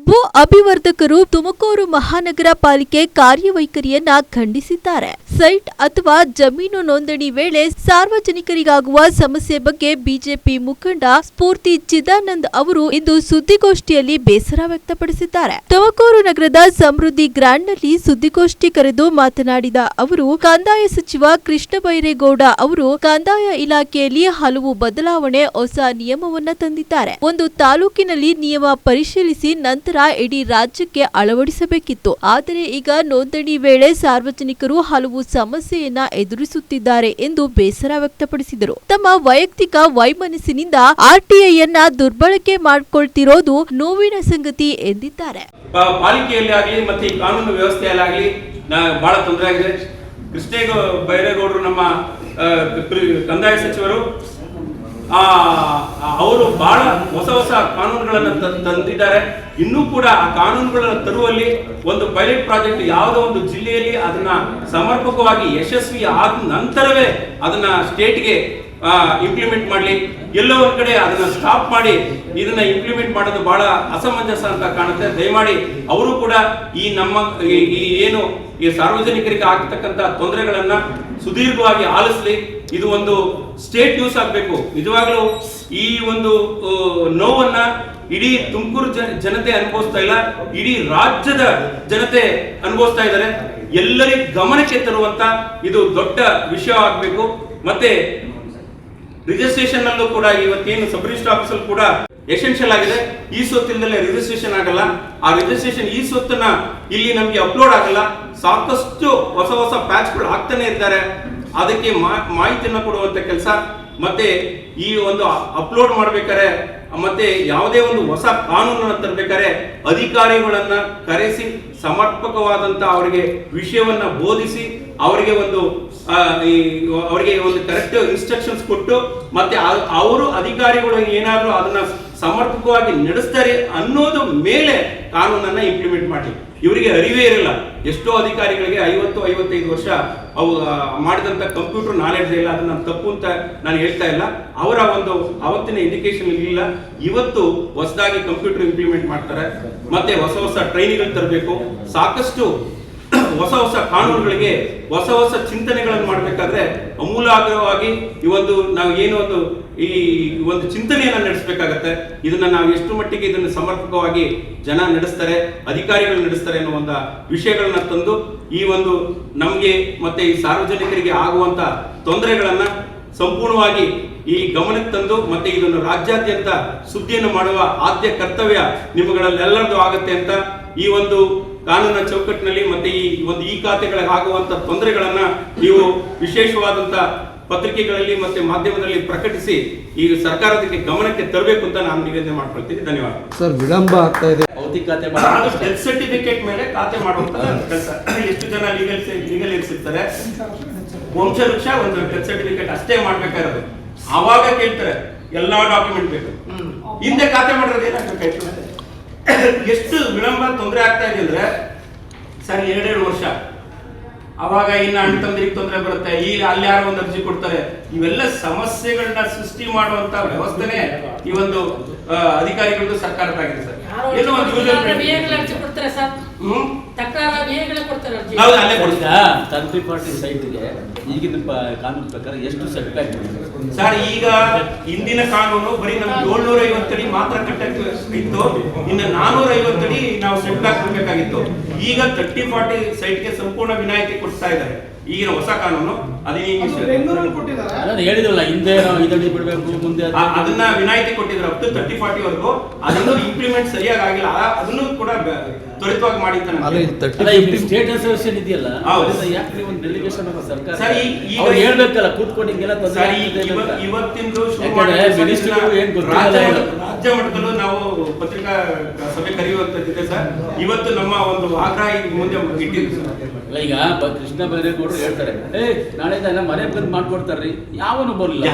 ಭೂ ಅಭಿವರ್ಧಕರು ತುಮಕೂರು ಮಹಾನಗರ ಪಾಲಿಕೆ ಕಾರ್ಯವೈಖರಿಯನ್ನ ಖಂಡಿಸಿದ್ದಾರೆ. ಸೈಟ್ ಅಥವಾ ಜಮೀನು ನೋಂದಣಿ ವೇಳೆ ಸಾರ್ವಜನಿಕರಿಗಾಗುವ ಸಮಸ್ಯೆ ಬಗ್ಗೆ ಬಿಜೆಪಿ ಮುಖಂಡ ಸ್ಫೂರ್ತಿ ಚಿದಾನಂದ್ ಅವರು ಇಂದು ಸುದ್ದಿಗೋಷ್ಠಿಯಲ್ಲಿ ಬೇಸರ ವ್ಯಕ್ತಪಡಿಸಿದ್ದಾರೆ. ತುಮಕೂರು ನಗರದ ಸಮೃದ್ಧಿ ಗ್ರಾಂಡ್ನಲ್ಲಿ ಸುದ್ದಿಗೋಷ್ಠಿ ಕರೆದು ಮಾತನಾಡಿದ ಅವರು, ಕಂದಾಯ ಸಚಿವ ಕೃಷ್ಣ ಬೈರೇಗೌಡ ಅವರು ಕಂದಾಯ ಇಲಾಖೆಯಲ್ಲಿ ಹಲವು ಬದಲಾವಣೆ, ಹೊಸ ನಿಯಮವನ್ನ ತಂದಿದ್ದಾರೆ. ಒಂದು ತಾಲೂಕಿನಲ್ಲಿ ನಿಯಮ ಪರಿಶೀಲಿಸಿ ನಂತರ ಇಡೀ ರಾಜ್ಯಕ್ಕೆ ಅಳವಡಿಸಬೇಕಿತ್ತು. ಆದರೆ ಈಗ ನೋಂದಣಿ ವೇಳೆ ಸಾರ್ವಜನಿಕರು ಹಲವು ಸಮಸ್ಯೆಯನ್ನ ಎದುರಿಸುತ್ತಿದ್ದಾರೆ ಎಂದು ಬೇಸರ ವ್ಯಕ್ತಪಡಿಸಿದರು. ತಮ್ಮ ವೈಯಕ್ತಿಕ ವೈಮನಸ್ಸಿನಿಂದ ಆರ್ಟಿಐಯನ್ನ ದುರ್ಬಳಕೆ ಮಾಡಿಕೊಳ್ತಿರೋದು ನೋವಿನ ಸಂಗತಿ ಎಂದಿದ್ದಾರೆ. ಪಾಲಿಕೆಯಲ್ಲಿ ಆಗಲಿ ಮತ್ತೆ ಈ ಕಾನೂನು ವ್ಯವಸ್ಥೆಯಲ್ಲಾಗಲಿ ಬಹಳ ತೊಂದರೆ ಆಗಿದೆ. ಕೃಷ್ಣ ಬೈರೇಗೌಡರು ನಮ್ಮ ಕಂದಾಯ ಸಚಿವರು ಅವರು ಬಹಳ ಹೊಸ ಕಾನೂನುಗಳನ್ನು ತಂದಿದ್ದಾರೆ. ಇನ್ನೂ ಕೂಡ ಆ ಕಾನೂನುಗಳನ್ನು ತರುವಲ್ಲಿ ಒಂದು ಪೈಲಟ್ ಪ್ರಾಜೆಕ್ಟ್ ಯಾವುದೋ ಒಂದು ಜಿಲ್ಲೆಯಲ್ಲಿ ಅದನ್ನ ಸಮರ್ಪಕವಾಗಿ ಯಶಸ್ವಿ ಆದ ನಂತರವೇ ಅದನ್ನ ಸ್ಟೇಟ್ಗೆ ಇಂಪ್ಲಿಮೆಂಟ್ ಮಾಡಲಿ. ಎಲ್ಲೋ ಒಂದ್ ಕಡೆ ಅದನ್ನ ಸ್ಟಾಪ್ ಮಾಡಿ ಇದನ್ನ ಇಂಪ್ಲಿಮೆಂಟ್ ಮಾಡೋದು ಬಹಳ ಅಸಮಂಜಸ ಅಂತ ಕಾಣುತ್ತೆ. ದಯಮಾಡಿ ಅವರು ಕೂಡ ಈ ನಮ್ಮ ಈ ಏನು ಈ ಸಾರ್ವಜನಿಕರಿಗೆ ಆಗ್ತಕ್ಕಂಥ ತೊಂದರೆಗಳನ್ನ ಸುದೀರ್ಘವಾಗಿ ಆಲಿಸಲಿ. ಇದು ಒಂದು ಸ್ಟೇಟ್ ನ್ಯೂಸ್ ಆಗಬೇಕು. ನಿಜವಾಗ್ಲೂ ಈ ಒಂದು ನೋವನ್ನ ಇಡೀ ತುಮಕೂರು ಜನತೆ ಅನುಭವಿಸ್ತಾ ಇಲ್ಲ, ಇಡೀ ರಾಜ್ಯದ ಜನತೆ ಅನುಭವಿಸ್ತಾ ಇದ್ದಾರೆ. ಎಲ್ಲರಿಗೂ ಗಮನಕ್ಕೆ ತರುವಂತ ಇದು ದೊಡ್ಡ ವಿಷಯ ಆಗಬೇಕು. ಮತ್ತೆ ರಿಜಿಸ್ಟ್ರೇಷನ್ ಅಲ್ಲೂ ಕೂಡ ಇವತ್ತೇನು ಸಬ್ ರಿಜಿಸ್ಟರ್ ಆಫೀಸಲ್ಲಿ ಕೂಡ ಎಸೆನ್ಷಿಯಲ್ ಆಗಿದೆ. ಈ ಸ್ವತ್ತಿಲ್ಲದೆ ರಿಜಿಸ್ಟ್ರೇಷನ್ ಆಗಲ್ಲ. ಆ ರಿಜಿಸ್ಟ್ರೇಷನ್ ಈ ಸ್ವತ್ತನ್ನ ಇಲ್ಲಿ ನಮಗೆ ಅಪ್ಲೋಡ್ ಆಗಲ್ಲ. ಸಾಕಷ್ಟು ಹೊಸ ಪ್ಯಾಚ್ಗಳು ಆಗ್ತಾನೆ ಇದ್ದಾರೆ. ಅದಕ್ಕೆ ಮಾಹಿತಿಯನ್ನು ಕೊಡುವಂತ ಕೆಲಸ, ಮತ್ತೆ ಈ ಒಂದು ಅಪ್ಲೋಡ್ ಮಾಡ್ಬೇಕಾರೆ ಮತ್ತೆ ಯಾವುದೇ ಒಂದು ಹೊಸ ಕಾನೂನನ್ನು ತರಬೇಕಾದ್ರೆ ಅಧಿಕಾರಿಗಳನ್ನ ಕರೆಸಿ ಸಮರ್ಪಕವಾದಂತ ಅವರಿಗೆ ವಿಷಯವನ್ನ ಬೋಧಿಸಿ ಅವರಿಗೆ ಒಂದು ಕರೆಕ್ಟ್ ಇನ್ಸ್ಟ್ರಕ್ಷನ್ಸ್ ಕೊಟ್ಟು ಮತ್ತೆ ಅವರು ಅಧಿಕಾರಿಗಳು ಏನಾದ್ರು ಅದನ್ನ ಸಮರ್ಪಕವಾಗಿ ನಡೆಸ್ತಾರೆ ಅನ್ನೋದು ಮೇಲೆ ಕಾನೂನನ್ನ ಇಂಪ್ಲಿಮೆಂಟ್ ಮಾಡಿ. ಇವರಿಗೆ ಅರಿವೇ ಇರಲ್ಲ. ಎಷ್ಟೋ ಅಧಿಕಾರಿಗಳಿಗೆ 50-55 ವರ್ಷ ಅವು ಮಾಡಿದಂತ ಕಂಪ್ಯೂಟರ್ ನಾಲೆಡ್ಜ್ ಇಲ್ಲ. ಅದನ್ನ ತಪ್ಪು ಅಂತ ನಾನು ಹೇಳ್ತಾ ಇಲ್ಲ. ಅವರ ಒಂದು ಅವತ್ತಿನ ಎಜುಕೇಶನ್ ಇಲ್ಲ. ಇವತ್ತು ಹೊಸದಾಗಿ ಕಂಪ್ಯೂಟರ್ ಇಂಪ್ಲಿಮೆಂಟ್ ಮಾಡ್ತಾರೆ. ಮತ್ತೆ ಹೊಸ ಟ್ರೈನಿಂಗ್ ತರಬೇಕು. ಸಾಕಷ್ಟು ಹೊಸ ಕಾನೂನುಗಳಿಗೆ ಹೊಸ ಚಿಂತನೆಗಳನ್ನು ಮಾಡಬೇಕಾದ್ರೆ ಅಮೂಲಾಗ್ರವಾಗಿ ಈ ಒಂದು ನಾವು ಏನೋ ಈ ಒಂದು ಚಿಂತನೆಯನ್ನ ನಡೆಸಬೇಕಾಗತ್ತೆ. ಇದನ್ನ ನಾವು ಎಷ್ಟು ಮಟ್ಟಿಗೆ ಇದನ್ನು ಸಮರ್ಪಕವಾಗಿ ಜನ ನಡೆಸ್ತಾರೆ, ಅಧಿಕಾರಿಗಳು ನಡೆಸ್ತಾರೆ ಅನ್ನೋ ಒಂದು ವಿಷಯಗಳನ್ನ ತಂದು ಈ ಒಂದು ನಮಗೆ ಮತ್ತೆ ಈ ಸಾರ್ವಜನಿಕರಿಗೆ ಆಗುವಂತ ತೊಂದರೆಗಳನ್ನ ಸಂಪೂರ್ಣವಾಗಿ ಈ ಗಮನಕ್ಕೆ ತಂದು ಮತ್ತೆ ಇದನ್ನು ರಾಜ್ಯಾದ್ಯಂತ ಸುದ್ದಿಯನ್ನು ಮಾಡುವ ಆದ್ಯ ಕರ್ತವ್ಯ ನಿಮ್ಮಗಳಲ್ಲೆಲ್ಲರದು ಆಗುತ್ತೆ ಅಂತ ಈ ಒಂದು ಕಾನೂನಿನ ಚೌಕಟ್ಟಿನಲ್ಲಿ ಮತ್ತೆ ಈ ಖಾತೆಗಳಿಗೆ ಆಗುವಂತ ತೊಂದರೆಗಳನ್ನ ನೀವು ವಿಶೇಷವಾದಂತ ಪತ್ರಿಕೆಗಳಲ್ಲಿ ಮತ್ತೆ ಮಾಧ್ಯಮದಲ್ಲಿ ಪ್ರಕಟಿಸಿ ಈಗ ಸರ್ಕಾರದಕ್ಕೆ ಗಮನಕ್ಕೆ ತರಬೇಕು ಅಂತ ನಾನು ನಿವೇದನೆ ಮಾಡ್ಕೊಳ್ತೀನಿ. ಧನ್ಯವಾದ. ಸರ್, ವಿಳಂಬ ಆಗ್ತಾ ಇದೆ. ಭೌತಿಕ ಖಾತೆ ಡೆತ್ ಸರ್ಟಿಫಿಕೇಟ್ ಮೇಲೆ ಖಾತೆ ಮಾಡುವಂತ ಕೆಲಸ. ಎಷ್ಟು ಜನ ಲೀಗಲ್ ಇರ್ಸಿರ್ತಾರೆ. ವಂಶವೃಕ್ಷ ಒಂದು ಡೆತ್ ಸರ್ಟಿಫಿಕೇಟ್ ಅಷ್ಟೇ ಮಾಡ್ಬೇಕಾಗಿರೋದು. ಆವಾಗ ಕೇಳ್ತಾರೆ ಎಲ್ಲಾ ಡಾಕ್ಯುಮೆಂಟ್ ಬೇಕು. ಹಿಂದೆ ಖಾತೆ ಮಾಡೋದು ಏನಾಗಬೇಕಾಯ್ತು? ಎಷ್ಟು ವಿಳಂಬ ತೊಂದರೆ ಆಗ್ತಾ ಇದೆ ಅಂದ್ರೆ ಸರ್ 2 ವರ್ಷ ಅವಾಗ ಇನ್ನು ಅಣ್ಣ ತಮ್ಮದಿರಿಗೆ ತೊಂದರೆ ಬರುತ್ತೆ. ಈಗ ಅಲ್ಲಿ ಯಾರೋ ಒಂದು ಅರ್ಜಿ ಕೊಡ್ತಾರೆ. ಇವೆಲ್ಲ ಸಮಸ್ಯೆಗಳನ್ನ ಸೃಷ್ಟಿ ಮಾಡುವಂತ ವ್ಯವಸ್ಥೆನೆ ಈ ಒಂದು ಅಧಿಕಾರಿಗಳದ್ದು ಸರ್ಕಾರದಾಗಿದೆ ಸರ್. ಏನೋ ಒಂದು ಥರ್ಡ್ ಪಾರ್ಟಿ ಸೈಟ್ಗೆ ಈಗಿನ ಕಾನೂನು ಪ್ರಕಾರ ಎಷ್ಟು ಸೆಟ್ ಬ್ಯಾಕ್ ಸರ್? ಈಗ ಹಿಂದಿನ ಕಾನೂನು ಬರೀ ನಮ್ಗೆ 750 ಅಡಿ ಮಾತ್ರ ಕಟ್ಟಕ್ಕೆ ಇತ್ತು. ಇನ್ನು 450 ಅಡಿ ನಾವು ಸೆಟ್ ಬ್ಯಾಕ್ ಕೊಡ್ಬೇಕಾಗಿತ್ತು. ಈಗ 30-40 ಸೈಟ್ಗೆ ಸಂಪೂರ್ಣ ವಿನಾಯಿತಿ ಕೊಡ್ತಾ ಇದ್ದಾರೆ ಈಗಿನ ಹೊಸ ಕಾನೂನು. ಹೇಳಿದ್ರಲ್ಲ ಹಿಂದೆ ಇದನ್ನು ಬಿಡಬೇಕು, ಮುಂದೆ ಅದನ್ನ ವಿನಾಯಿತಿ ಕೊಟ್ಟಿದ್ರು ಅಪ್ ಟು 30-40 ವರೆಗೂ. ಅದನ್ನು ಇಂಪ್ಲಿಮೆಂಟ್ ಸರಿಯಾಗಿ ಆಗಿಲ್ಲ. ಅದನ್ನು ಕೂಡ ತ್ವರಿತವಾಗಿ ಮಾಡಿದ್ದಾನೆ. ಸ್ಟೇಟ್ ಅಸೋಸಿಯೇಷನ್ ಇದೆಯಲ್ಲ, ಯಾಕೆ ಒಂದು ಡೆಲಿಗೇಷನ್ ಸರ್ಕಾರ ಹೇಳ್ಬೇಕಲ್ಲ ಕೂತ್ಕೊಂಡು ಹಿಂಗೆಲ್ಲ ಇವತ್ತಿಂದು ರಾಜ್ಯ ಮಟ್ಟದಲ್ಲೂ ನಾವು ಪತ್ರಿಕಾ ಸಭೆ ಕರೆಯುವಂತದ್ದಿದೆ ಸರ್. ಇವತ್ತು ನಮ್ಮ ಒಂದು ಆಗ್ರಹ ಮುಂದೆ ಇಟ್ಟಿದ್ದು ಸರ್. ಈಗ ಕೃಷ್ಣ ಬೈರೇಗೌಡರು ಹೇಳ್ತಾರೆ, ನಾಳೆ ಮನೆ ಬಂದ್ ಮಾಡ್ಕೊಡ್ತಾರ್ರಿ, ಯಾವನು ಬರಲಿಲ್ಲ.